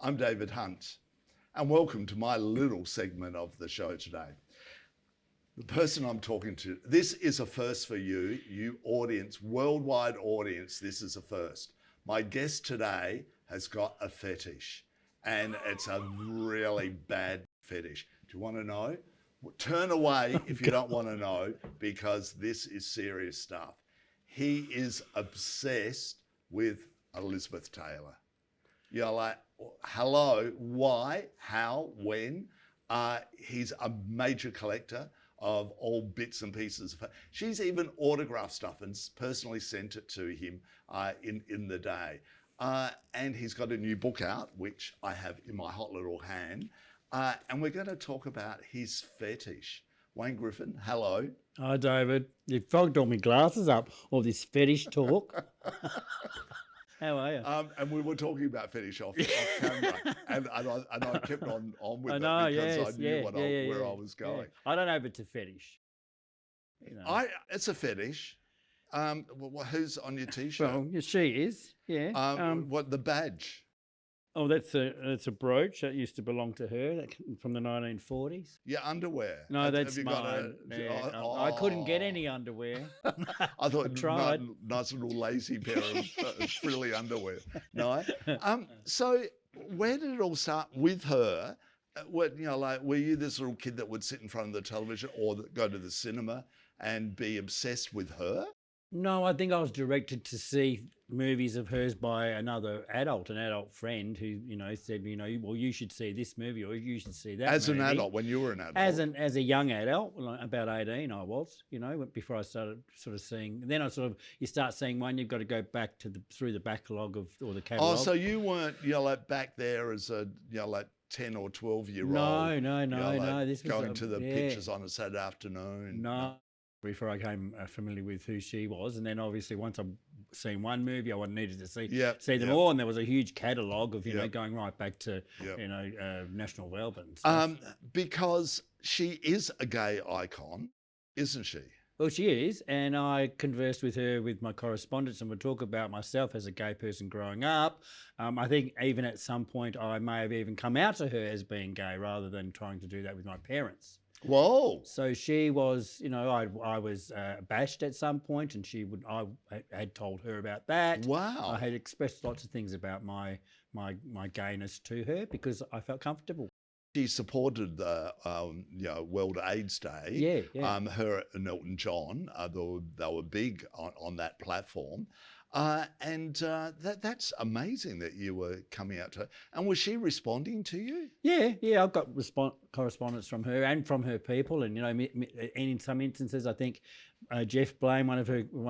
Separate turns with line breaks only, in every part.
I'm David Hunt, and welcome to my little segment of the show today. The person I'm talking to, this is a first for you, you audience, worldwide audience, this is a first. My guest today has got a fetish, and it's a really bad fetish. Do you want to know? Turn away if you don't want to know, because this is serious stuff. He is obsessed with Elizabeth Taylor. You're like, hello, why, how, when? He's a major collector of all bits and pieces. She's even autographed stuff and personally sent it to him in the day. And he's got a new book out, which I have in my hot little hand. And we're going to talk about his fetish. Wayne Griffin, hello.
Hi, David. You've fogged all my glasses up, all this fetish talk. How are you?
And we were talking about fetish off camera, and I kept on with it because I knew where I was going.
Yeah. I don't know if it's a fetish. You know.
It's a fetish. Who's on your T-shirt?
Well, she is. Yeah.
What the badge?
Oh, that's a brooch that used to belong to her from the 1940s.
Your underwear?
No, that's mine. I couldn't get any underwear.
I thought
I tried.
Nice little lazy pair of frilly underwear. No. So where did it all start with her? Were you this little kid that would sit in front of the television or go to the cinema and be obsessed with her?
No, I think I was directed to see movies of hers by an adult friend who, said, well, you should see this movie or you should see that
As
movie.
an adult, when you were an adult?
As a young adult, like about 18 I was, before I started sort of seeing. Then you start seeing one, you've got to go back through the backlog or the catalogue.
Oh, so you weren't, back there as a, 10 or 12-year-old.
No. This was
going to the pictures on a Saturday afternoon.
No. Before I became familiar with who she was, and then obviously once I've seen one movie, I needed to see them all, and there was a huge catalogue of going right back to National Velvet.
Because she is a gay icon, isn't she?
Well, she is, and I conversed with her with my correspondence, and would talk about myself as a gay person growing up. I think even at some point I may have even come out to her as being gay rather than trying to do that with my parents.
Whoa!
So she was, I was bashed at some point, and I had told her about that.
Wow!
I had expressed lots of things about my gayness to her because I felt comfortable.
She supported the World AIDS Day.
Yeah.
Her and Elton John, they were big on that platform. That's amazing that you were coming out to her. And was she responding to you?
Yeah. I've got correspondence from her and from her people, and and in some instances, I think Jeff Blame, one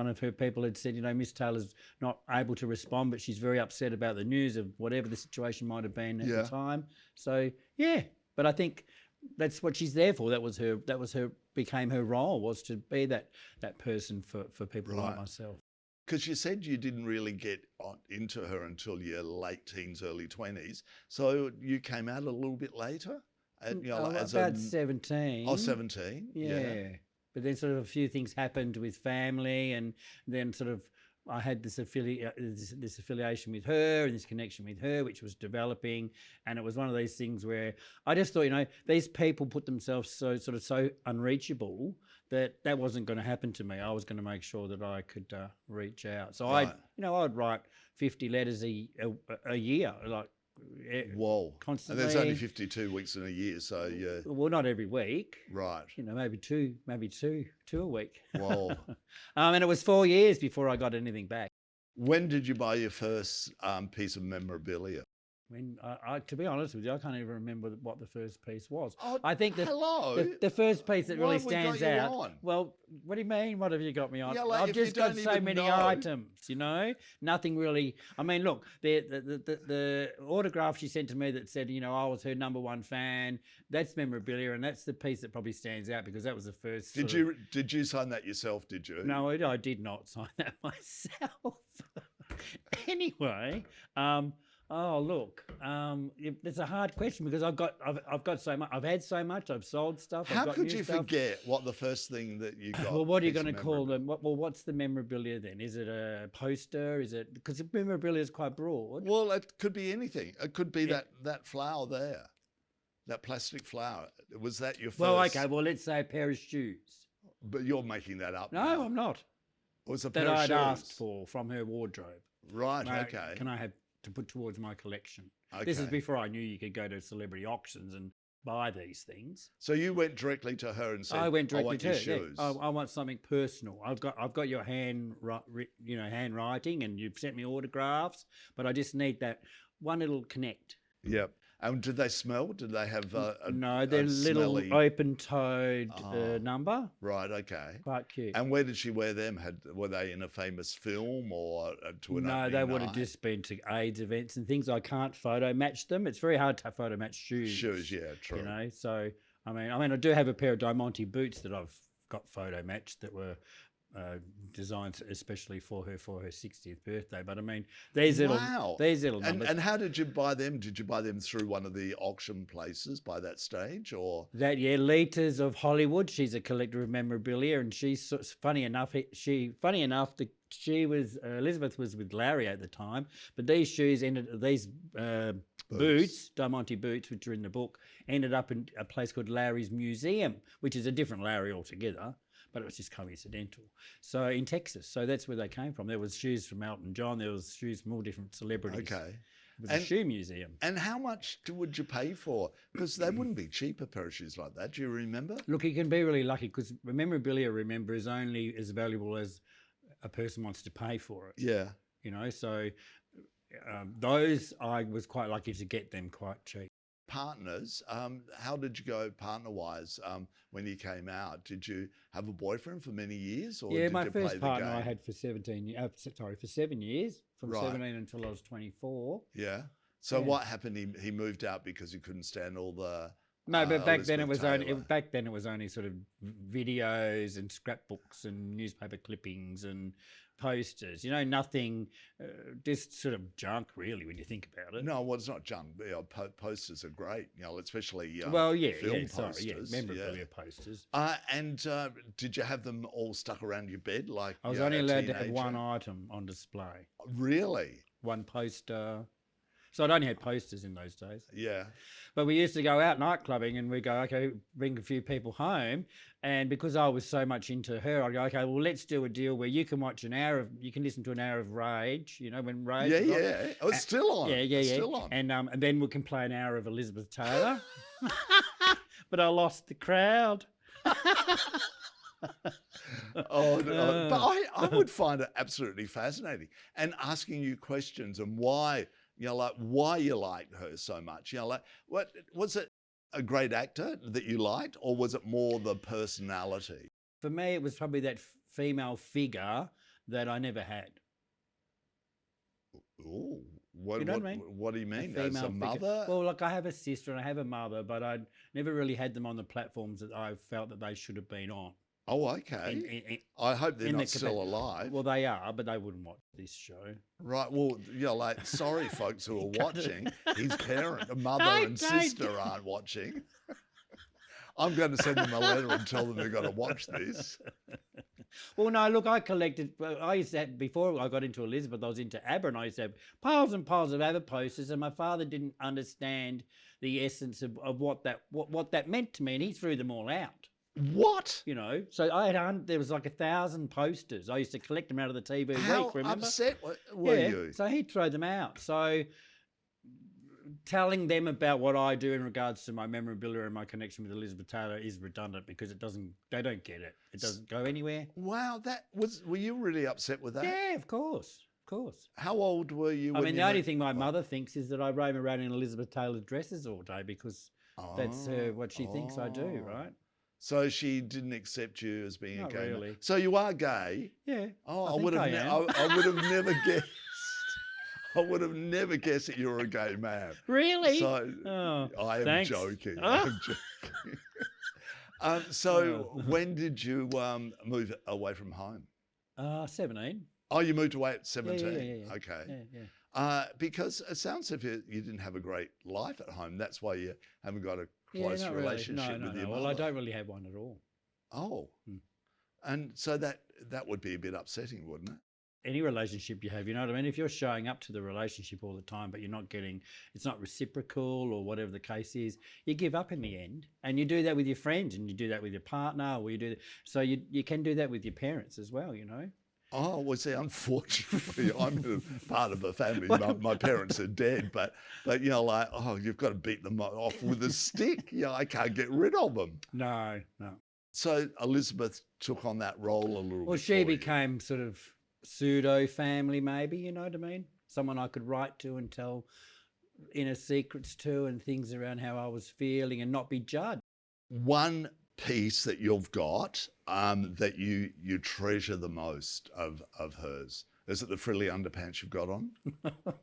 of her people, had said, Miss Taylor's not able to respond, but she's very upset about the news of whatever the situation might have been at the time. So yeah, but I think that's what she's there for. Became her role, was to be that person for people like myself.
Because you said you didn't really get into her until your late teens, early 20s. So you came out a little bit later?
About 17.
Oh, 17?
Yeah. But then sort of a few things happened with family, and then sort of I had this affiliation with her and this connection with her, which was developing. And it was one of these things where I just thought, these people put themselves so unreachable that wasn't going to happen to me. I was going to make sure that I could reach out. So I'd write 50 letters a year, like.
Whoa.
Constantly.
And there's only 52 weeks in a year, so yeah.
Well, not every week.
Right.
Maybe two a week.
Whoa.
And it was 4 years before I got anything back.
When did you buy your first piece of memorabilia?
When to be honest with you, I can't even remember what the first piece was.
Oh,
I think the first piece that really stands out.
On?
Well, what do you mean? What have you got me on?
Yeah, like
I've just got so many items, Nothing really. I mean, look, the autograph she sent to me that said, I was her number one fan. That's memorabilia, and that's the piece that probably stands out because that was the first.
Did you sign that yourself? Did you?
No, I did not sign that myself. Anyway. Oh, look, it's a hard question because I've got so much. I've had so much. I've sold stuff.
How
I've got
could
new
you
stuff.
forget what the first thing that you got?
Well, what are you
piece
going
of
to call
memorabilia?
them? What's the memorabilia then? Is it a poster? Is it because memorabilia is quite broad?
Well, it could be anything. It could be
Yeah.
that flower there, that plastic flower. Was that your first?
Well, okay. Well, let's say a pair of shoes.
But you're making that up.
No,
now.
I'm not.
It was a
That
pair of
I'd asked
shoes.
for from her wardrobe.
Right.
Mate,
Okay.
Can I have to put towards my collection?
Okay.
This is before I knew you could go to celebrity auctions and buy these things.
So you went directly to her and said,
I went directly
want
to
your
her. Yeah.
shoes.
I want something personal. I've got your handwriting, and you've sent me autographs, but I just need that one little connect.
Yep. And did they smell? Did they have
No, they're little
smelly...
open-toed
Oh.
number.
Right. Okay.
Quite cute.
And where did she wear them? Were they in a famous film or to an
No,
opening
they would have
night?
just been to AIDS events and things. I can't photo match them. It's very hard to photo match shoes.
Shoes. Yeah. True.
You know, so I mean, I do have a pair of Diamante boots that I've got photo matched that were designed especially for her 60th birthday. But I mean, these little numbers.
And how did you buy them? Did you buy them through one of the auction places by that stage, or?
Liters of Hollywood. She's a collector of memorabilia, and she's funny enough. Elizabeth was with Larry at the time, but these shoes boots, Diamante boots, which are in the book, ended up in a place called Larry's Museum, which is a different Larry altogether. But it was just coincidental. So in Texas, so that's where they came from. There was shoes from Elton John. There was shoes from all different celebrities.
Okay.
It was a shoe museum.
And how much would you pay for? Because they wouldn't be cheap, a pair of shoes like that. Do you remember?
Look, you can be really lucky because memorabilia, remember, is only as valuable as a person wants to pay for it.
Yeah.
You know, so those I was quite lucky to get them quite cheap.
Partners, how did you go partner-wise when you came out? Did you have a boyfriend for many years, or did
my
you play
first
the
partner
game?
I had for 7 years, from
Right.
17 until I was 24.
Yeah. So
Yeah.
what happened? He moved out because he couldn't stand all the.
No, but back then it was
Elizabeth
only sort of videos and scrapbooks and newspaper clippings and posters. You know, nothing, just sort of junk really when you think about it.
No, well, it's not junk. You know, posters are great. You know, especially film posters.
Memorabilia posters.
And did you have them all stuck around your bed? Like
I was only allowed to have one item on display,
Really?
one poster. So I'd only had posters in those days.
Yeah.
But we used to go out night clubbing and we go, okay, bring a few people home. And because I was so much into her, I'd go, okay, well, let's do a deal where you can you can listen to an hour of Rage, you know, when Rage.
Yeah. Oh, it's still on.
Yeah.
Still on.
And then we can play an hour of Elizabeth Taylor. But I lost the crowd.
But I would find it absolutely fascinating, and asking you questions and why you liked her so much. You know, like, what was it? A great actor that you liked, or was it more the personality?
For me, it was probably that female figure that I never had.
Ooh,
You know what I mean?
What do you mean? As
female
a
figure.
mother?
Well, look, I have a sister and I have a mother, but I never really had them on the platforms that I felt that they should have been on.
Oh, okay. I hope they're not still alive.
Well, they are, but they wouldn't watch this show.
Right. Well, sorry, folks who are watching. His mother and sister aren't watching. I'm going to send them a letter and tell them they've got to watch this.
Well, no, look, I collected. I used to have, before I got into Elizabeth, I was into ABBA, and I used to have piles and piles of ABBA posters. And my father didn't understand the essence of what that meant to me, and he threw them all out.
What?
You know, so there was like 1,000 posters. I used to collect them out of the TV week. Remember?
How upset were you?
So he'd throw them out. So telling them about what I do in regards to my memorabilia and my connection with Elizabeth Taylor is redundant because they don't get it. It doesn't go anywhere.
Wow, were you really upset with that?
Yeah, of course.
How old were you?
I mean, the only thing my mother thinks is that I roam around in Elizabeth Taylor dresses all day because that's what she thinks I do, right?
So she didn't accept you as being
Not
a gay
really.
man. So you are gay?
Yeah.
Oh, I
think
would have never guessed. I would have never guessed that you were a gay man.
Really?
So I am
thanks.
joking.
Oh.
I'm joking. So when did you move away from home?
17.
Oh, you moved away at 17.
Yeah.
Okay.
Yeah.
Because it sounds as if you didn't have a great life at home. That's why you haven't got a
Yeah,
close
not really.
relationship
No,
with
no,
your
no.
mother.
Well, I don't really have one at all.
Oh,
Hmm.
and so that would be a bit upsetting, wouldn't it?
Any relationship you have, you know what I mean? If you're showing up to the relationship all the time, but you're not getting, it's not reciprocal or whatever the case is, you give up in the end. And you do that with your friends, and you do that with your partner, or you do that. So you can do that with your parents as well, you know?
Oh, well, see, unfortunately, I'm in a part of a family.
Well,
My parents are dead, but you know, like, oh, you've got to beat them off with a stick. Yeah, I can't get rid of them.
no, no.
So Elizabeth took on that role a little
Well,
bit.
she
for you.
became sort of pseudo family, maybe, you know what I mean? Someone I could write to and tell inner secrets to and things around how I was feeling and not be judged.
One piece that you've got that you treasure the most of hers. Is it the frilly underpants you've got on?
Oh,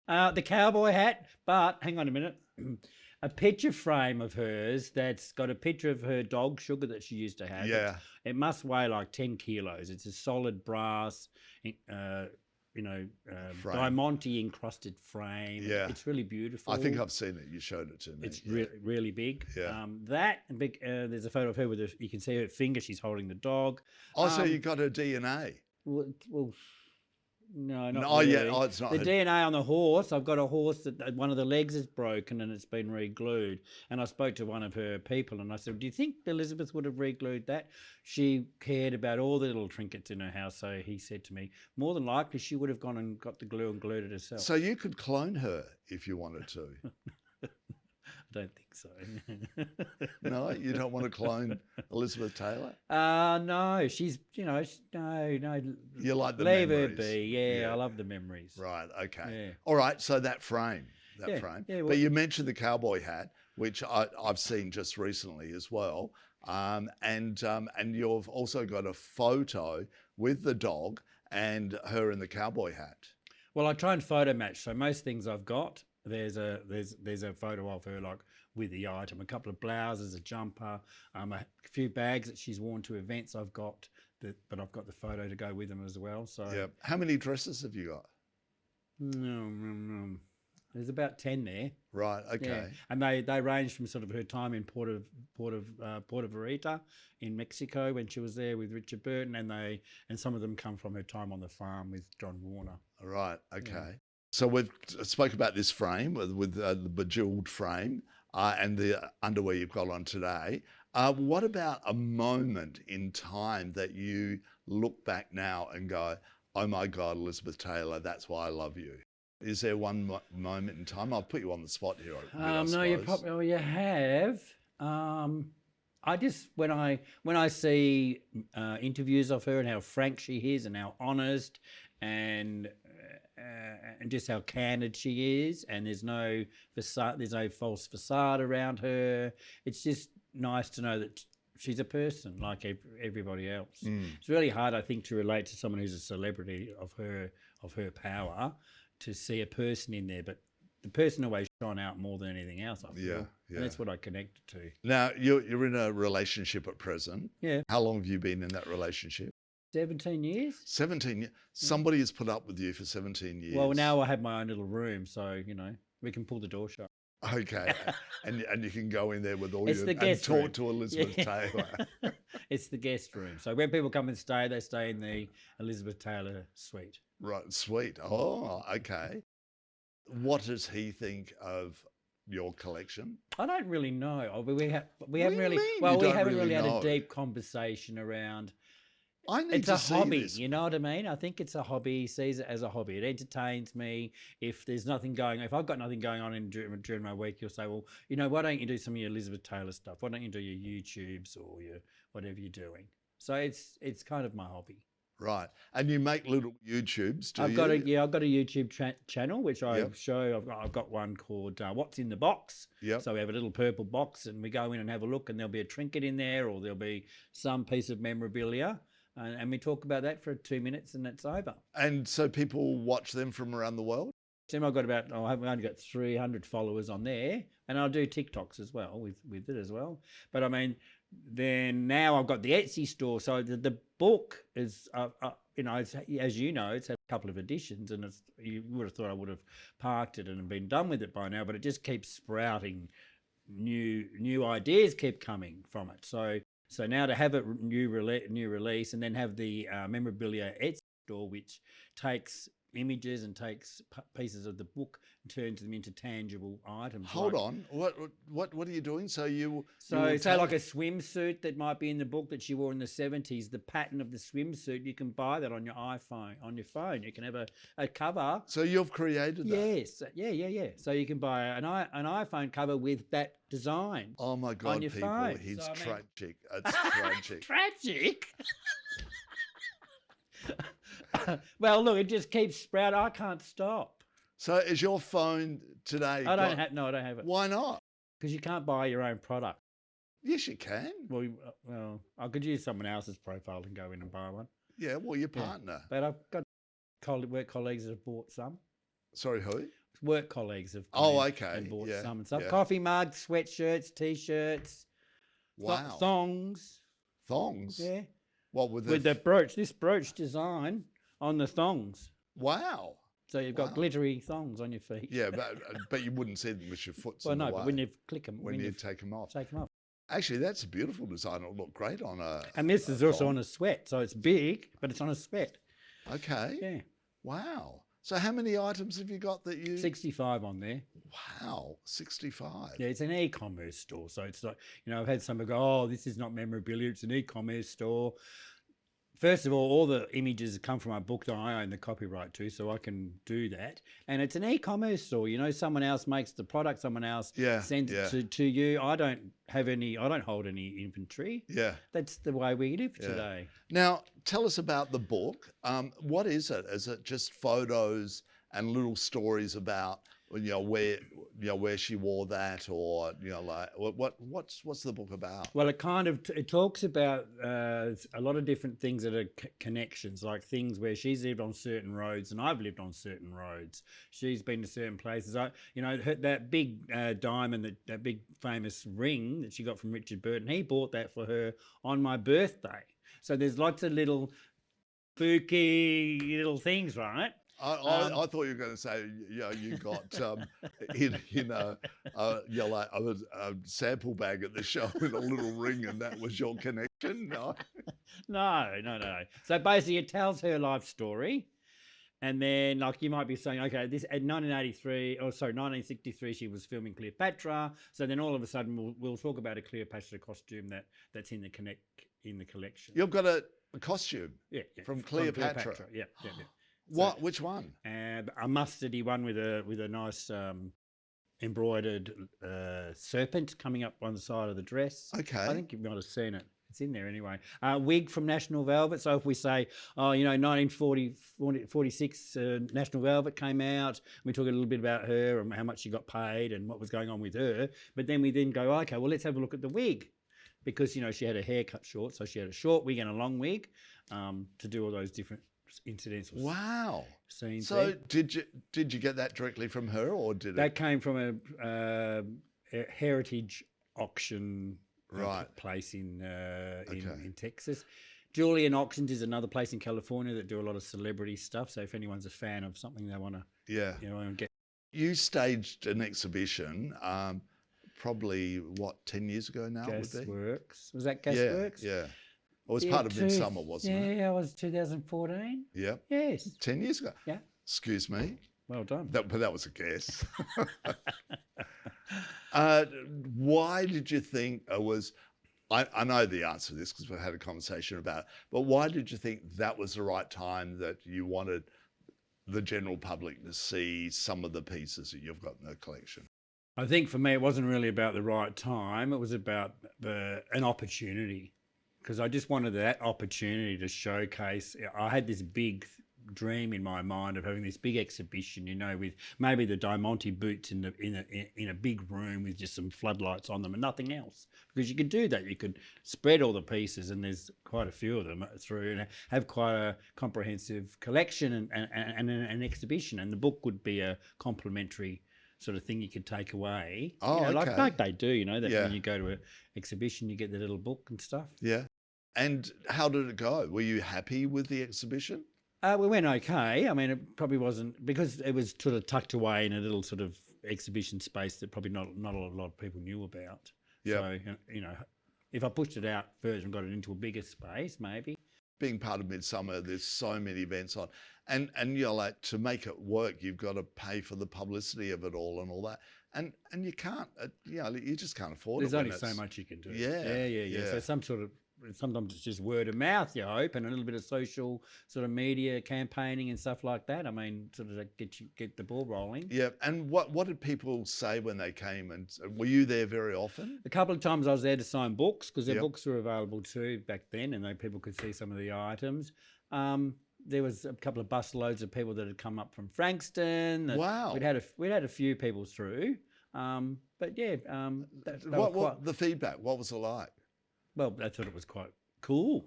God. The cowboy hat, but hang on a minute. A picture frame of hers that's got a picture of her dog, Sugar, that she used to have.
Yeah.
It must weigh like 10 kilos. It's a solid brass,
Frame.
diamante encrusted frame.
Yeah.
It's really beautiful.
I think I've seen it. You showed it to me.
It's really, really big.
Yeah.
That and big. There's a photo of her with you can see her finger. She's holding the dog.
Oh, so you got her DNA?
Well, no, not
Oh,
really.
yeah. Oh, it's not
The
her.
DNA on the horse. I've got a horse that one of the legs is broken and it's been re-glued. And I spoke to one of her people and I said, "Do you think Elizabeth would have re-glued that?" She cared about all the little trinkets in her house. So he said to me, more than likely she would have gone and got the glue and glued it herself.
So you could clone her if you wanted to.
I don't think so.
No, you don't want to clone Elizabeth Taylor?
No, she's, no.
You like the
Leave her
memories?
be. Yeah, I love the memories.
Right, okay.
Yeah.
All right, so that frame.
Yeah, yeah, well-
But you mentioned the cowboy hat, which I've seen just recently as well. And you've also got a photo with the dog and her in the cowboy hat.
Well, I try and photo match. So most things I've got, there's a photo of her like with the item, a couple of blouses, a jumper, a few bags that she's worn to events. I've got but I've got the photo to go with them as well. So
Yeah. How many dresses have you got?
There's about 10 there.
Right. Okay.
Yeah. And they range from sort of her time in Puerto Vallarta in Mexico when she was there with Richard Burton, and some of them come from her time on the farm with John Warner.
Right. Okay. So we've spoke about this frame with the bejeweled frame and the underwear you've got on today. What about a moment in time that you look back now and go, "Oh my God, Elizabeth Taylor, that's why I love you"? Is there one moment in time? I'll put you on the spot here.
No, you have. I just when I see interviews of her and how frank she is and how honest and just how candid she is, and there's no facade, there's no false facade around her. It's just nice to know that she's a person like everybody else. It's really hard, I think, to relate to someone who's a celebrity of her power, to see a person in there, but the person always shone out more than anything else, I feel.
Yeah.
And that's what I connected to.
Now, you're in a relationship at present.
Yeah.
How long have you been in that relationship?
17 years.
17 years. Somebody has put up with you for 17 years.
Well, now I have my own little room, so, we can pull the door shut.
Okay. and you can go in there with all
It's
your
the
and
guest
talk
room.
to Elizabeth Taylor.
It's the guest room. So when people come and stay, they stay in the Elizabeth Taylor suite.
Right. Sweet. Oh, okay. What does he think of your collection?
I don't really know. We haven't
do you
really.
mean
Well,
you
we
don't
haven't
really
really had
know?
a deep conversation around.
I need
It's
to
a
see
hobby,
this.
you know what I mean? I think it's a hobby. He sees it as a hobby. It entertains me. If there's nothing going, if I've got nothing going on during my week, you'll say, "Well, why don't you do some of your Elizabeth Taylor stuff? Why don't you do your YouTubes or your whatever you're doing?" So it's kind of my hobby.
Right. And you make little YouTubes, do you?
I've got a YouTube channel which I show. I've got one called "What's in the Box."
Yep.
So we have a little purple box, and we go in and have a look, and there'll be a trinket in there, or there'll be some piece of memorabilia, and we talk about that for 2 minutes, and it's over.
And so people watch them from around the world?
I've only got 300 followers on there, and I'll do TikToks as well with it as well. But I mean, then now I've got the Etsy store, so the book is, it's, as you know, it's had couple of editions, and you would have thought I would have parked it and been done with it by now, but it just keeps sprouting. New ideas keep coming from it. So now to have a new release, and then have the Memorabilia Etsy store, which takes images and takes pieces of the book and turns them into tangible items.
Hold on, what are you doing? So
say like a swimsuit that might be in the book that she wore in the 70s, the pattern of the swimsuit, you can buy that on your iPhone, on your phone. You can have a cover.
So you've created that?
Yes, yeah. So you can buy an iPhone cover with that design.
Oh my God,
on your
people,
phone.
he's
So,
tragic. It's tragic.
Tragic? Well, look, it just keeps sprouting. I can't stop.
So is your phone today?
I don't have it.
Why not?
Because you can't buy your own product.
Yes, you can.
Well, I could use someone else's profile and go in and buy one.
Yeah, well, your partner.
But I've got work colleagues that have bought some.
Sorry, who?
Work colleagues have and bought some and stuff.
Yeah.
Coffee mugs, sweatshirts, T-shirts.
Wow.
Thongs.
Thongs?
Yeah.
What with
the brooch? This brooch design on the thongs.
Wow.
So you've got glittery thongs on your feet.
Yeah, but you wouldn't see them with your foot.
Well, no, but when you click them,
when you take them off.
Take them off.
Actually, that's a beautiful design. It'll look great on a.
And this is also on a sweat, so it's big, but it's on a sweat.
Okay.
Yeah.
Wow. So how many items have you got that you?
65 on there.
Wow, 65.
Yeah, it's an e-commerce store, so it's like, I've had somebody go, "Oh, this is not Memorabilia; it's an e-commerce store." First of all the images come from my book that I own the copyright to, so I can do that. And it's an e-commerce store. Someone else makes the product, someone else sends it to you. I don't hold any inventory.
Yeah.
That's the way we live today.
Now, tell us about the book. What is it? Is it just photos and little stories about where she wore that, or like what's the book about?
Well, it talks about a lot of different things that are connections, like things where she's lived on certain roads and I've lived on certain roads. She's been to certain places. That big diamond, that big famous ring that she got from Richard Burton, he bought that for her on my birthday. So there's lots of little spooky little things, right?
I thought you were going to say, you got a sample bag at the show with a little ring, and that was your connection. No,
no. So basically, it tells her life story, and then like you might be saying, okay, this at 1963, she was filming Cleopatra. So then all of a sudden, we'll talk about a Cleopatra costume that's in the collection.
You've got a costume, from Cleopatra.
Yeah.
What? Which one?
A mustardy one with a nice embroidered serpent coming up one side of the dress.
Okay.
I think you might have seen it. It's in there anyway. Wig from National Velvet. So if we say, 1946 National Velvet came out, we talk a little bit about her and how much she got paid and what was going on with her. But then we go, okay, well, let's have a look at the wig. Because, she had her hair cut short. So she had a short wig and a long wig to do all those different incidental scenes.
So did you get that directly from her, or
that came from a heritage auction place in Texas. Julian Auctions is another place in California that do a lot of celebrity stuff. So if anyone's a fan of something they want to get.
You staged an exhibition probably 10 years ago now?
Gasworks. Was that Gasworks?
Yeah. It was part of Midsummer, wasn't it?
Yeah, it was 2014.
Yeah.
Yes.
10 years ago?
Yeah.
Excuse me.
Well done.
But that was a guess. Why did you think it was... I know the answer to this because we've had a conversation about it, but why did you think that was the right time that you wanted the general public to see some of the pieces that you've got in the collection?
I think for me, it wasn't really about the right time. It was about an opportunity. Because I just wanted that opportunity to showcase. I had this big dream in my mind of having this big exhibition, with maybe the Diamante boots in a big room with just some floodlights on them and nothing else. Because you could do that. You could spread all the pieces, and there's quite a few of them through, and have quite a comprehensive collection and an exhibition. And the book would be a complementary sort of thing you could take away. Like they do, when you go to an exhibition, you get the little book and stuff.
Yeah. And how did it go? Were you happy with the exhibition?
We went okay. I mean, it probably wasn't, because it was sort of tucked away in a little sort of exhibition space that probably not a lot of people knew about.
Yep.
So, you know, if I pushed it out further and got it into a bigger space, maybe.
Being part of Midsummer, there's so many events on, and you're like, to make it work, you've got to pay for the publicity of it all and all that, and you can't, you know, you just can't afford
There's
it.
only so much you can do.
Yeah,
Yeah. So sometimes it's just word of mouth, you hope, and a little bit of social sort of media campaigning and stuff like that. I mean, sort of get the ball rolling.
Yeah, and what did people say when they came? And were you there very often?
A couple of times I was there to sign books, because their
Yep.
books were available too back then, and people could see some of the items. There was a couple of bus loads of people that had come up from Frankston.
Wow.
We'd had a few people through. But yeah,
What the feedback? What was it like?
well, they thought it was quite cool.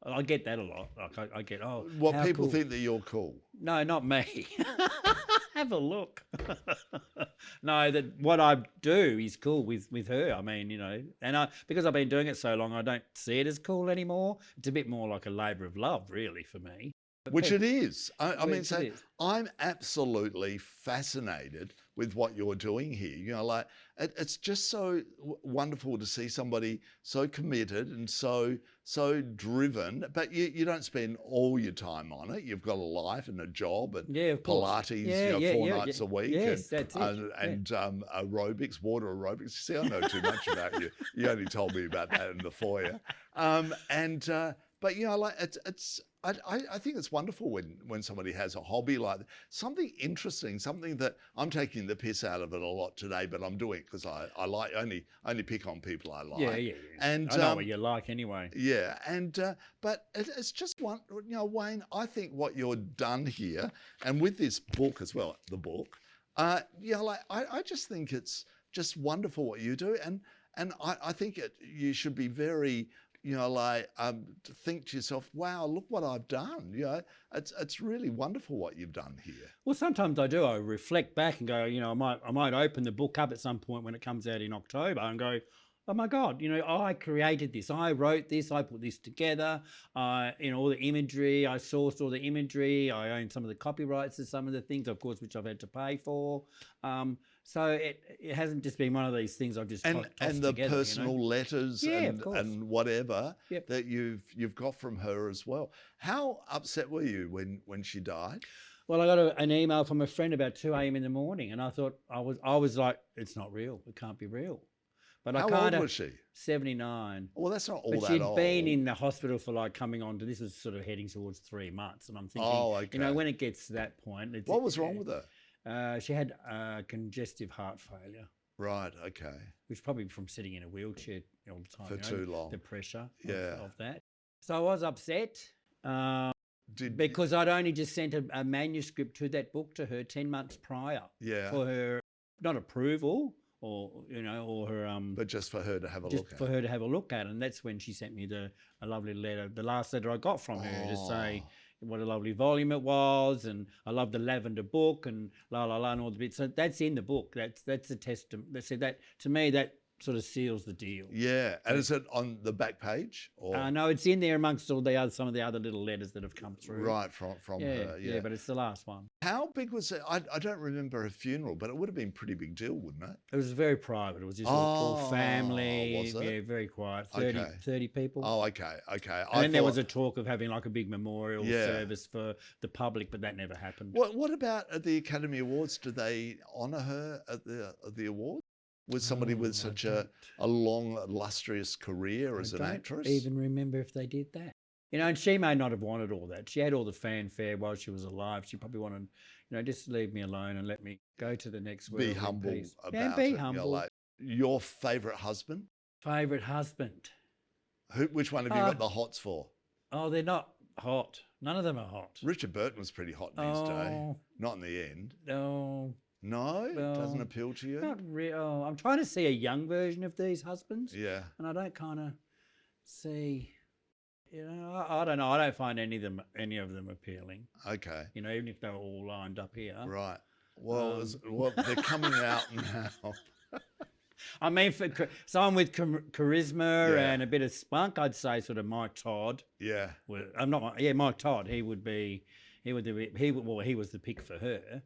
I get that a lot. Like I get, oh,
What
how
people
cool.
think that you're cool.
No, not me. Have a look. No, that what I do is cool with her. I mean, you know, and because I've been doing it so long, I don't see it as cool anymore. It's a bit more like a labour of love, really, for me. But
Which it is. I mean,
Which
so
it is.
I'm absolutely fascinated with what you're doing here. You know, like it's just so wonderful to see somebody so committed and so driven. But you don't spend all your time on it. You've got a life and a job and
Yeah, of course.
Pilates,
Yeah,
you know,
yeah,
4
yeah,
nights
yeah.
a week.
Yes,
and,
that's it.
And aerobics, water aerobics. See, I know too much about you. You only told me about that in the foyer. But you know, like I think it's wonderful when somebody has a hobby like that. Something interesting, something that I'm taking the piss out of it a lot today, but I'm doing it because I like only pick on people I like.
Yeah.
And
I know what you like anyway.
yeah, and but it's just one. You know, Wayne, I think what you're done here, and with this book as well, the book. You know, like I just think it's just wonderful what you do, and I think you should be very. You know, like to think to yourself, wow, look what I've done. You know, it's really wonderful what you've done here.
Well, sometimes I do. I reflect back and go, you know, I might open the book up at some point when it comes out in October and go, oh my God, you know, I created this. I wrote this. I put this together. You know, all the imagery. I sourced all the imagery. I own some of the copyrights to some of the things, of course, which I've had to pay for. So it hasn't just been one of these things I've just tossed
and the
together,
personal
you know?
letters
Yeah, of course.
and whatever
Yep.
that you've got from her as well. How upset were you when she died?
Well, I got an email from a friend about 2 a.m. in the morning, and I thought I was like, it's not real. It can't be real. But
How
I kind
old
of
was she?
79.
Well, that's not all
But
that
she'd
old.
been in the hospital for like coming on to this was sort of heading towards 3 months, and I'm thinking,
Oh, okay.
you know, when it gets to that point,
What was wrong with her?
She had congestive heart failure,
Right. Okay.
which probably from sitting in a wheelchair all the time
For
you know,
too long.
the pressure
Yeah.
of that. So I was upset
Did
because I'd only just sent a manuscript to that book to her 10 months prior
yeah,
for her not approval or you know or her
but just for her to have a
just
look at.
for her to have a look at, and that's when she sent me a lovely letter, the last letter I got from her, to say what a lovely volume it was, and I love the lavender book, and la la la, and all the bits. So that's in the book. That's a testament. They said that to me. That sort of seals the deal.
Yeah, and is it on the back page or
No, it's in there amongst all some of the other little letters that have come through.
right from her? Yeah.
But it's the last one.
How big was it? I don't remember her funeral, but it would have been a pretty big deal, wouldn't it?
It was very private. It was just all family.
Was it?
Yeah, very quiet. 30 people.
Oh, okay.
And then there was a talk of having like a big memorial
Yeah.
service for the public, but that never happened.
What about at the Academy Awards? Did they honour her at the awards? Was somebody with such a long, illustrious career as an actress?
I don't even remember if they did that. You know, and she may not have wanted all that. She had all the fanfare while she was alive. She probably wanted, you know, just leave me alone and let me go to the next world.
Be
in
humble
peace.
about
Yeah, be
it. You know,
humble.
like your favourite husband?
Favourite husband?
Which one have you got the hots for?
Oh, they're not hot. None of them are hot.
Richard Burton was pretty hot in his day.
Oh.
Not in the end.
No.
No?
Well,
Doesn't appeal to you?
Not real. I'm trying to see a young version of these husbands.
Yeah.
And I don't kind of see, you know, I don't know. I don't find any of them appealing.
Okay.
You know, even if they're all lined up here.
Right. Well, they're coming out now.
I mean, for someone with charisma
Yeah.
and a bit of spunk, I'd say sort of Mike Todd.
Yeah.
Well, I'm not. Yeah, Mike Todd. He would be. He would do it. Well, he was the pick for her.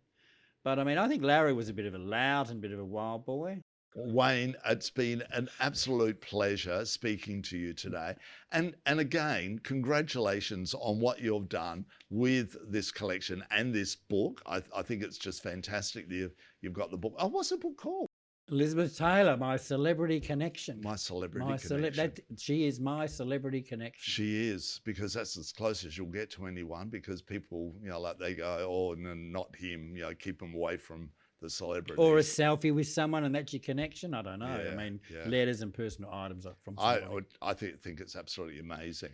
But I mean, I think Larry was a bit of a lout and a bit of a wild boy.
Wayne, it's been an absolute pleasure speaking to you today. And again, congratulations on what you've done with this collection and this book. I think it's just fantastic that you've got the book. Oh, what's the book called?
Elizabeth Taylor, my celebrity connection.
My Celebrity Connection.
She is my celebrity connection.
She is, because that's as close as you'll get to anyone, because people, like they go, oh, no, not him, keep him away from the celebrities.
Or a selfie with someone and that's your connection. I don't know.
Yeah,
I mean,
yeah.
letters and personal items from somebody.
I think it's absolutely amazing.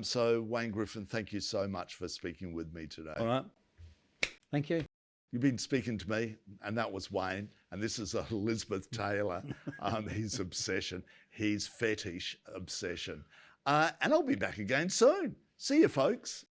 So Wayne Griffin, thank you so much for speaking with me today.
All right. Thank you.
You've been speaking to me, and that was Wayne, and this is Elizabeth Taylor, his obsession, his fetish obsession. And I'll be back again soon. See you, folks.